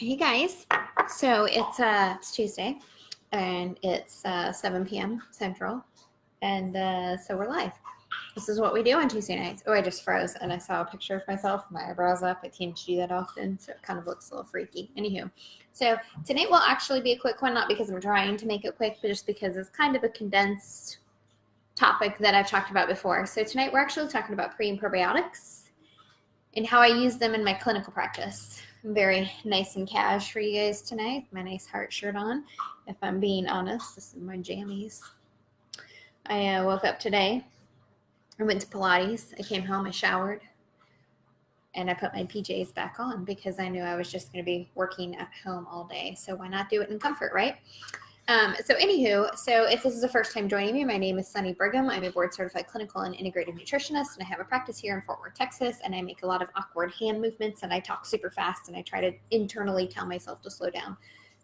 Hey guys, so it's Tuesday and it's 7 p.m. Central, and so we're live. This is what we do on Tuesday nights. Oh, I just froze and I saw a picture of myself, my eyebrows up. I tend to do that often, so it kind of looks a little freaky. Anywho, so tonight will actually be a quick one, not because I'm trying to make it quick, but just because it's kind of a condensed topic that I've talked about before. So tonight we're actually talking about pre and probiotics and how I use them in my clinical practice. I'm very nice and cash for you guys tonight. My nice heart shirt on. If I'm being honest, this is my jammies. I woke up today. I went to Pilates. I came home. I showered. And I put my PJs back on because I knew I was just going to be working at home all day. So why not do it in comfort, right? So if this is the first time joining me, my name is Sunny Brigham. I'm a board certified clinical and integrative nutritionist, and I have a practice here in Fort Worth, Texas, and I make a lot of awkward hand movements, and I talk super fast, and I try to internally tell myself to slow down.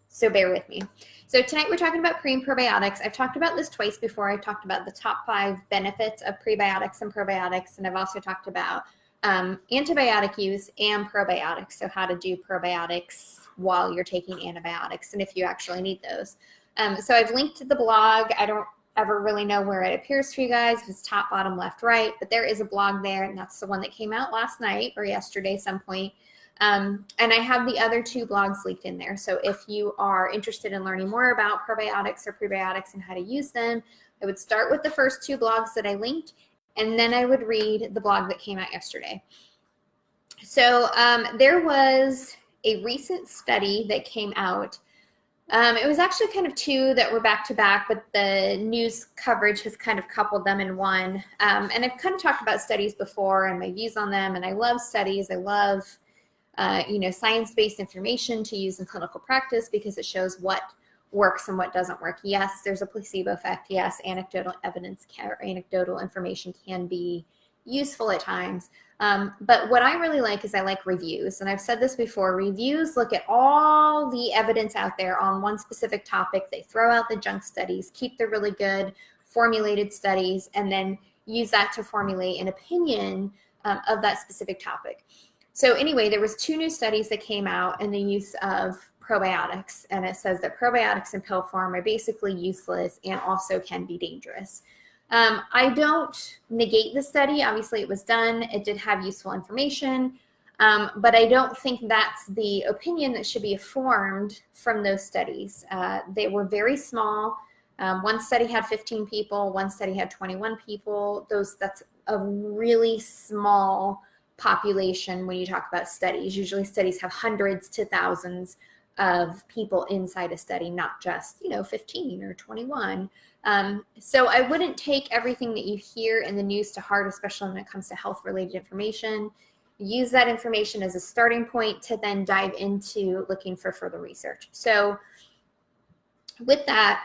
So bear with me. So tonight we're talking about pre and probiotics. I've talked about this twice before. I talked about the top 5 benefits of prebiotics and probiotics, and I've also talked about antibiotic use and probiotics, so how to do probiotics while you're taking antibiotics and if you actually need those. So I've linked to the blog. I don't ever really know where it appears for you guys, if it's top, bottom, left, right, but there is a blog there, and that's the one that came out last night or yesterday some point. And I have the other 2 blogs linked in there. So if you are interested in learning more about probiotics or prebiotics and how to use them, I would start with the first 2 blogs that I linked, and then I would read the blog that came out yesterday. So there was a recent study that came out. It was actually kind of 2 that were back to back, but the news coverage has kind of coupled them in one. And I've kind of talked about studies before and my views on them. And I love studies. I love, science-based information to use in clinical practice because it shows what works and what doesn't work. Yes, there's a placebo effect. Yes, anecdotal evidence or anecdotal information can be useful at times. But what I really like is I like reviews. And I've said this before, reviews look at all the evidence out there on one specific topic. They throw out the junk studies, keep the really good formulated studies, and then use that to formulate an opinion of that specific topic. So anyway, there was 2 new studies that came out in the use of probiotics. And it says that probiotics in pill form are basically useless and also can be dangerous. I don't negate the study. Obviously, it was done. It did have useful information, but I don't think that's the opinion that should be formed from those studies. They were very small. One study had 15 people. One study had 21 people. That's a really small population when you talk about studies. Usually studies have hundreds to thousands of people inside a study, not just, 15 or 21. So I wouldn't take everything that you hear in the news to heart, especially when it comes to health-related information. Use that information as a starting point to then dive into looking for further research. So with that,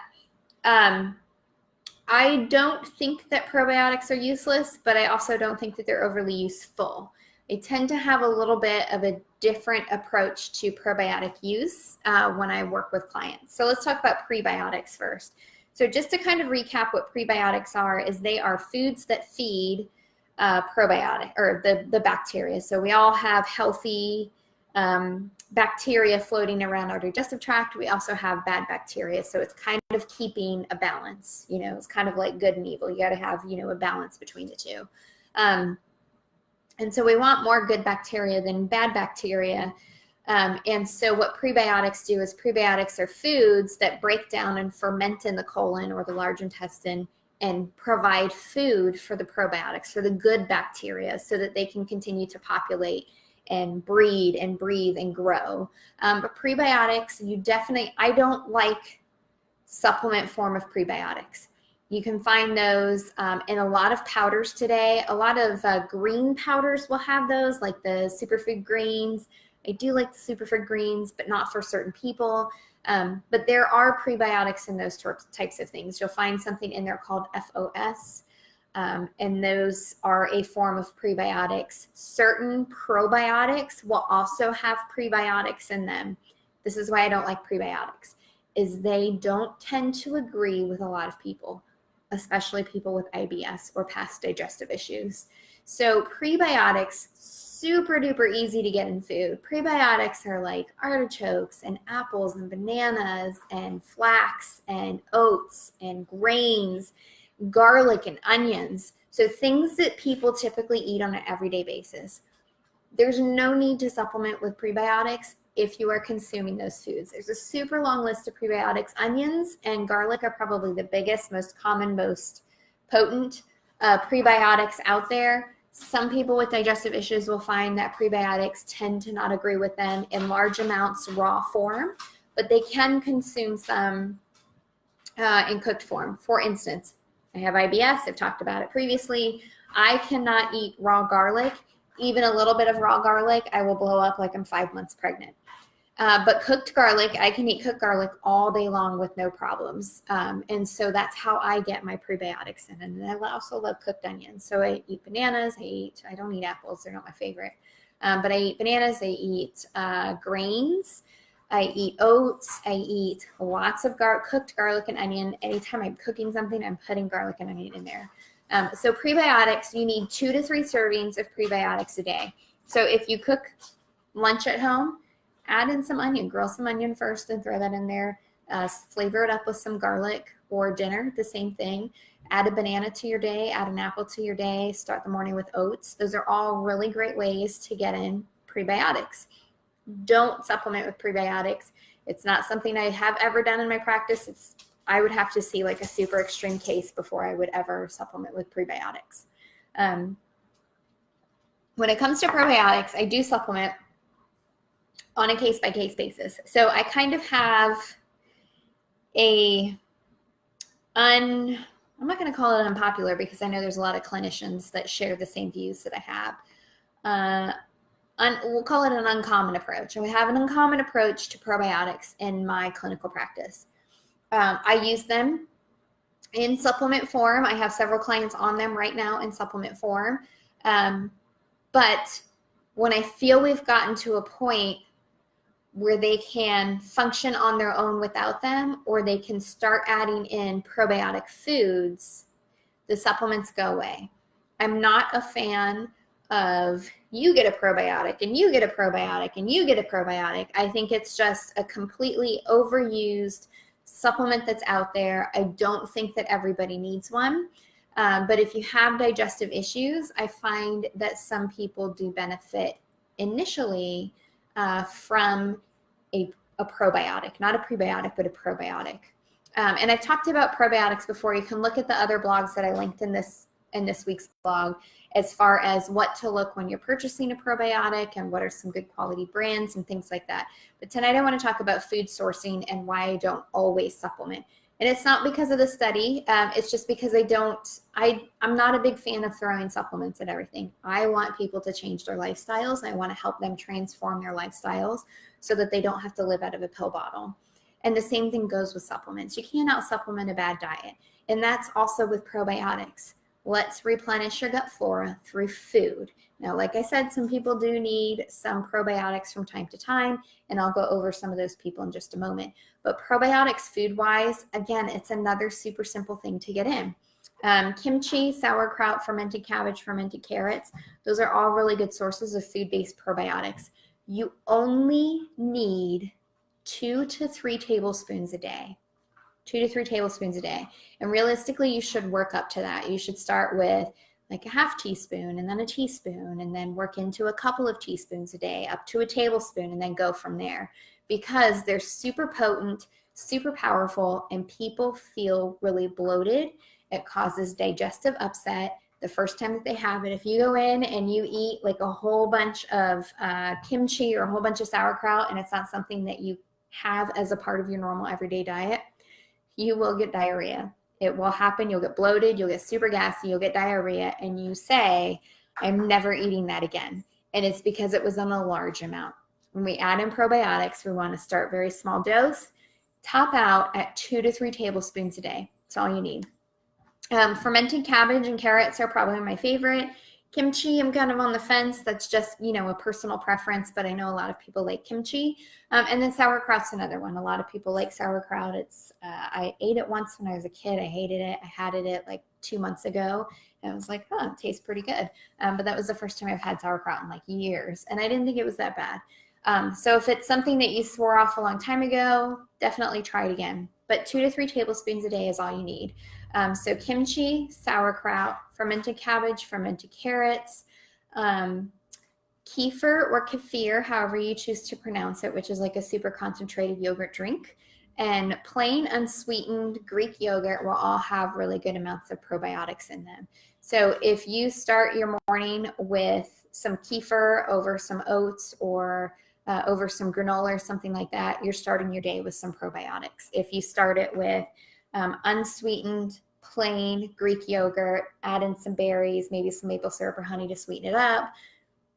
I don't think that probiotics are useless, but I also don't think that they're overly useful. I tend to have a little bit of a different approach to probiotic use when I work with clients. So let's talk about prebiotics first. So just to kind of recap what prebiotics are, is they are foods that feed probiotic or the bacteria. So we all have healthy bacteria floating around our digestive tract. We also have bad bacteria. So it's kind of keeping a balance. It's kind of like good and evil. You got to have, a balance between the 2. And so we want more good bacteria than bad bacteria. And so what prebiotics do is prebiotics are foods that break down and ferment in the colon or the large intestine and provide food for the probiotics, for the good bacteria, so that they can continue to populate and breed and breathe and grow. But prebiotics, I don't like supplement form of prebiotics. You can find those in a lot of powders today. A lot of green powders will have those, like the superfood greens. I do like the superfood greens, but not for certain people. But there are prebiotics in those types of things. You'll find something in there called FOS, and those are a form of prebiotics. Certain probiotics will also have prebiotics in them. This is why I don't like prebiotics, is they don't tend to agree with a lot of people, especially people with IBS or past digestive issues. So prebiotics super duper easy to get in food. Prebiotics are like artichokes and apples and bananas and flax and oats and grains, garlic and onions. So things that people typically eat on an everyday basis. There's no need to supplement with prebiotics if you are consuming those foods. There's a super long list of prebiotics. Onions and garlic are probably the biggest, most common, most potent prebiotics out there. Some people with digestive issues will find that prebiotics tend to not agree with them in large amounts, raw form, but they can consume some in cooked form. For instance, I have IBS. I've talked about it previously. I cannot eat raw garlic. Even a little bit of raw garlic, I will blow up like I'm 5 months pregnant. But cooked garlic, I can eat cooked garlic all day long with no problems. And so that's how I get my prebiotics in. And I also love cooked onions. So I eat bananas. I don't eat apples. They're not my favorite. But I eat bananas. I eat grains. I eat oats. I eat lots of cooked garlic and onion. Anytime I'm cooking something, I'm putting garlic and onion in there. So prebiotics, you need 2 to 3 servings of prebiotics a day. So if you cook lunch at home, add in some onion, grill some onion first and throw that in there. Flavor it up with some garlic, or dinner, the same thing. Add a banana to your day, add an apple to your day, start the morning with oats. Those are all really great ways to get in prebiotics. Don't supplement with prebiotics. It's not something I have ever done in my practice. I would have to see like a super extreme case before I would ever supplement with prebiotics. When it comes to probiotics, I do supplement on a case-by-case basis. So I kind of have I'm not going to call it unpopular because I know there's a lot of clinicians that share the same views that I have. We'll call it an uncommon approach. I have an uncommon approach to probiotics in my clinical practice. I use them in supplement form. I have several clients on them right now in supplement form. But when I feel we've gotten to a point where they can function on their own without them, or they can start adding in probiotic foods, the supplements go away. I'm not a fan of you get a probiotic and you get a probiotic and you get a probiotic. I think it's just a completely overused supplement that's out there. I don't think that everybody needs one. But if you have digestive issues, I find that some people do benefit initially from a probiotic, not a prebiotic, but a probiotic. And I've talked about probiotics before. You can look at the other blogs that I linked in this week's blog as far as what to look when you're purchasing a probiotic and what are some good quality brands and things like that. But tonight I want to talk about food sourcing and why I don't always supplement. And it's not because of the study. It's just because I'm not a big fan of throwing supplements at everything. I want people to change their lifestyles. I want to help them transform their lifestyles so that they don't have to live out of a pill bottle. And the same thing goes with supplements. You can't out-supplement a bad diet. And that's also with probiotics. Let's replenish your gut flora through food. Now, like I said, some people do need some probiotics from time to time, and I'll go over some of those people in just a moment. But probiotics food-wise, again, it's another super simple thing to get in. Kimchi, sauerkraut, fermented cabbage, fermented carrots, those are all really good sources of food-based probiotics. You only need 2 to 3 tablespoons a day. 2 to 3 tablespoons a day. And realistically, you should work up to that. You should start with like a half teaspoon and then a teaspoon and then work into a couple of teaspoons a day up to a tablespoon and then go from there, because they're super potent, super powerful, and people feel really bloated. It causes digestive upset the first time that they have it. If you go in and you eat like a whole bunch of kimchi or a whole bunch of sauerkraut and it's not something that you have as a part of your normal everyday diet, you will get diarrhea. It will happen. You'll get bloated. You'll get super gassy. You'll get diarrhea. And you say, I'm never eating that again. And it's because it was in a large amount. When we add in probiotics, we want to start very small dose, top out at 2 to 3 tablespoons a day. That's all you need. Fermented cabbage and carrots are probably my favorite. Kimchi, I'm kind of on the fence. That's just, a personal preference, but I know a lot of people like kimchi. And then sauerkraut's another one. A lot of people like sauerkraut. I ate it once when I was a kid. I hated it. I had it like 2 months ago. And I was like, oh, it tastes pretty good. But that was the first time I've had sauerkraut in like years. And I didn't think it was that bad. So if it's something that you swore off a long time ago, definitely try it again. But 2 to 3 tablespoons a day is all you need. So kimchi, sauerkraut, fermented cabbage, fermented carrots, kefir or kefir, however you choose to pronounce it, which is like a super concentrated yogurt drink, and plain unsweetened Greek yogurt will all have really good amounts of probiotics in them. So if you start your morning with some kefir over some oats or over some granola or something like that, you're starting your day with some probiotics. If you start it with unsweetened, plain Greek yogurt, add in some berries, maybe some maple syrup or honey to sweeten it up,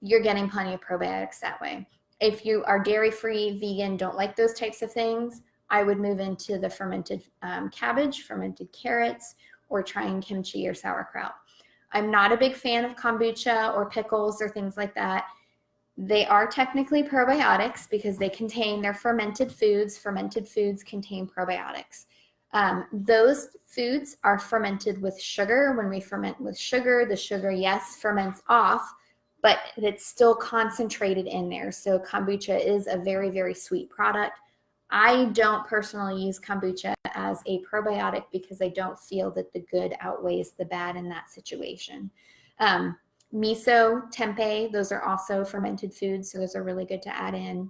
you're getting plenty of probiotics that way. If you are dairy-free, vegan, don't like those types of things, I would move into the fermented cabbage, fermented carrots, or trying kimchi or sauerkraut. I'm not a big fan of kombucha or pickles or things like that. They are technically probiotics because they contain, they're fermented foods. Fermented foods contain probiotics. Those foods are fermented with sugar. When we ferment with sugar, the sugar, yes, ferments off, but it's still concentrated in there. So kombucha is a very, very sweet product. I don't personally use kombucha as a probiotic because I don't feel that the good outweighs the bad in that situation. Miso, tempeh, those are also fermented foods, so those are really good to add in.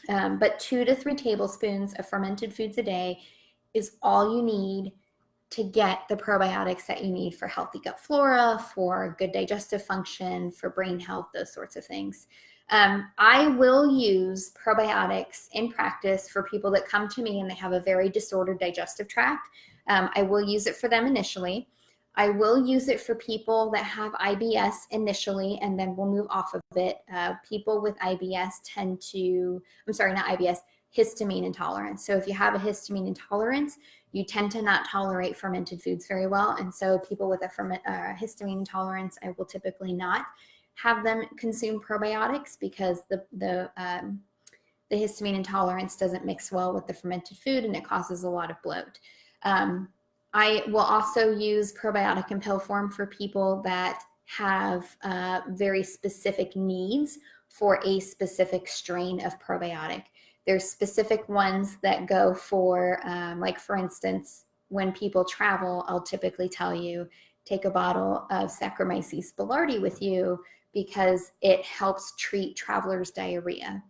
But 2 to 3 tablespoons of fermented foods a day is all you need to get the probiotics that you need for healthy gut flora, for good digestive function, for brain health, those sorts of things. I will use probiotics in practice for people that come to me and they have a very disordered digestive tract. I will use it for them initially. I will use it for people that have IBS initially, and then we'll move off of it. People with IBS tend to, I'm sorry, not IBS, histamine intolerance. So if you have a histamine intolerance, you tend to not tolerate fermented foods very well. And so people with a histamine intolerance, I will typically not have them consume probiotics because the histamine intolerance doesn't mix well with the fermented food and it causes a lot of bloat. I will also use probiotic in pill form for people that have very specific needs for a specific strain of probiotic. There's specific ones that go for, like for instance, when people travel, I'll typically tell you, take a bottle of Saccharomyces boulardii with you because it helps treat travelers' diarrhea.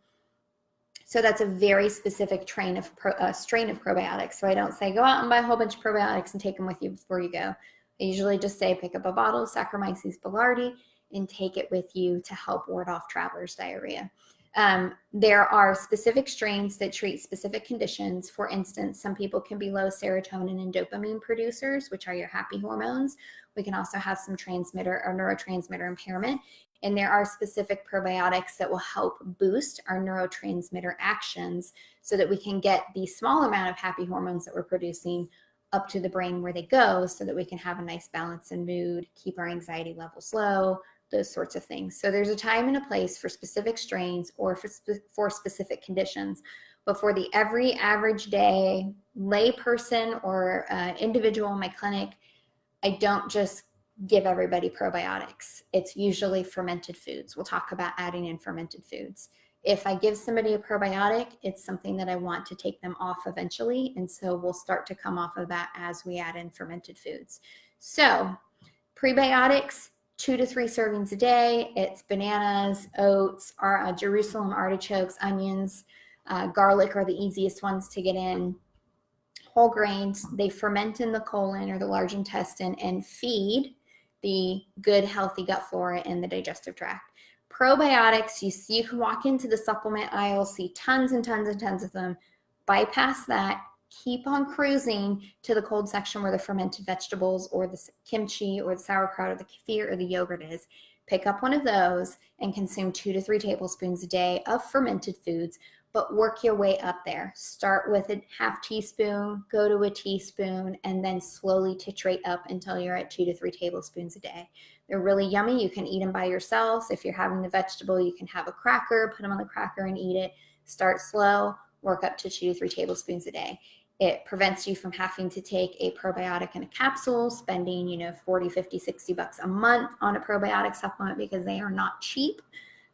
So that's a very specific strain of probiotics. So I don't say go out and buy a whole bunch of probiotics and take them with you before you go. I usually just say pick up a bottle of Saccharomyces boulardii and take it with you to help ward off travelers' diarrhea. There are specific strains that treat specific conditions. For instance, some people can be low serotonin and dopamine producers, which are your happy hormones. We can also have some transmitter or neurotransmitter impairment. And there are specific probiotics that will help boost our neurotransmitter actions so that we can get the small amount of happy hormones that we're producing up to the brain where they go so that we can have a nice balance in mood, keep our anxiety levels low, those sorts of things. So there's a time and a place for specific strains or for specific conditions. But for the every average day lay person or individual in my clinic, I don't just give everybody probiotics. It's usually fermented foods. We'll talk about adding in fermented foods. If I give somebody a probiotic, it's something that I want to take them off eventually. And so we'll start to come off of that as we add in fermented foods. So prebiotics, 2 to 3 servings a day. It's bananas, oats, Jerusalem artichokes, onions, garlic are the easiest ones to get in. Whole grains, they ferment in the colon or the large intestine and feed the good, healthy gut flora in the digestive tract. Probiotics, you can walk into the supplement aisle, see tons and tons and tons of them. Bypass that. Keep on cruising to the cold section where the fermented vegetables or the kimchi or the sauerkraut or the kefir or the yogurt is. Pick up one of those and consume 2 to 3 tablespoons a day of fermented foods, but work your way up there. Start with a half teaspoon, go to a teaspoon, and then slowly titrate up until you're at 2 to 3 tablespoons a day. They're really yummy. You can eat them by yourselves. If you're having the vegetable, you can have a cracker, put them on the cracker and eat it. Start slow, work up to 2 to 3 tablespoons a day. It prevents you from having to take a probiotic in a capsule, spending, 40, 50, 60 bucks a month on a probiotic supplement because they are not cheap.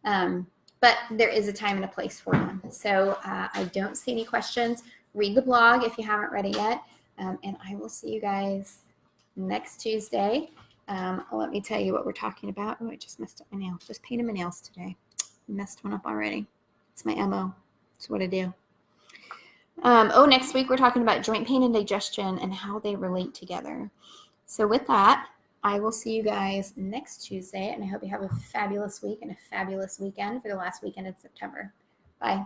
But there is a time and a place for them. So I don't see any questions. Read the blog if you haven't read it yet. And I will see you guys next Tuesday. Let me tell you what we're talking about. Oh, I just messed up my nail. Just painted my nails today. Messed one up already. It's my MO. It's what I do. Next week we're talking about joint pain and digestion and how they relate together. So with that, I will see you guys next Tuesday, and I hope you have a fabulous week and a fabulous weekend for the last weekend in September. Bye.